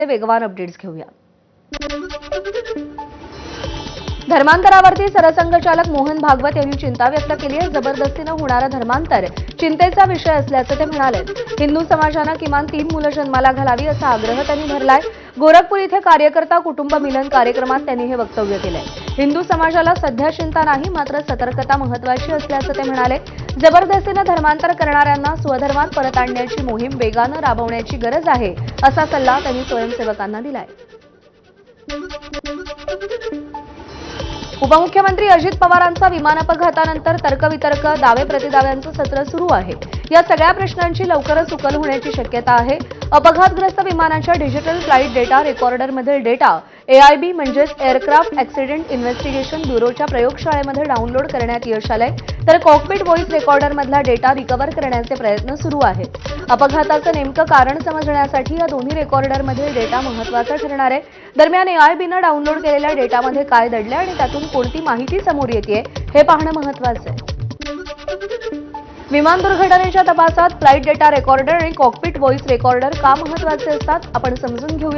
वेगवान अपडेट्स घेऊया। धर्मांतरावरती सरसंघचालक मोहन भागवत यांनी चिंता व्यक्त केली आहे। जबरदस्तीनं होणारं धर्मांतर चिंतेचा विषय असल्याचं ते म्हणाले। हिंदू समाजानं किमान 3 मुलं जन्माला घालावी असा आग्रह त्यांनी धरलाय। गोरखपूर इथे कार्यकर्ता कुटुंब मिलन कार्यक्रमात त्यांनी हे वक्तव्य केलंय। हिंदू समाजाला सध्या चिंता नाही, मात्र सतर्कता महत्त्वाची असल्याचं ते म्हणाले। जबरदस्तीनं धर्मांतर करणाऱ्यांना स्वधर्मात परत आणण्याची मोहीम वेगानं राबवण्याची गरज आहे असा सल्ला त्यांनी स्वयंसेवकांना दिलाय। उपमुख्यमंत्री अजित पवारांचा विमान अपघातानंतर तर्कवितर्क दावे प्रतिदाव्यांचं सत्र सुरू आहे। या सगळ्या प्रश्नांची लवकरच उकल होण्याची शक्यता आहे। अपघातग्रस्त विमानाच्या डिजिटल फ्लाईट डेटा रेकॉर्डरमधील डेटा एआयबी म्हणजेच एअरक्राफ्ट ॲक्सिडेंट इन्व्हेस्टिगेशन ब्युरोच्या प्रयोगशाळेमध्ये डाउनलोड करण्यात यश आलंय, तर कॉकपिट व्हॉइस रेकॉर्डरमधला डेटा रिकव्हर करण्याचे प्रयत्न सुरू आहेत। अपघाताचं नेमकं कारण समजण्यासाठी या दोन्ही रेकॉर्डरमधील डेटा महत्त्वाचा ठरणार आहे। दरम्यान एआयबीनं डाउनलोड केलेल्या डेटामध्ये काय दडलंय आणि त्यातून कोणती माहिती समोर येतेय हे पाहणं महत्त्वाचं आहे। विमान दुर्घटनेच्या तपासात फ्लाईट डेटा रेकॉर्डर आणि कॉकपिट व्हॉइस रेकॉर्डर का महत्त्वाचे असतात आपण समजून घेऊया।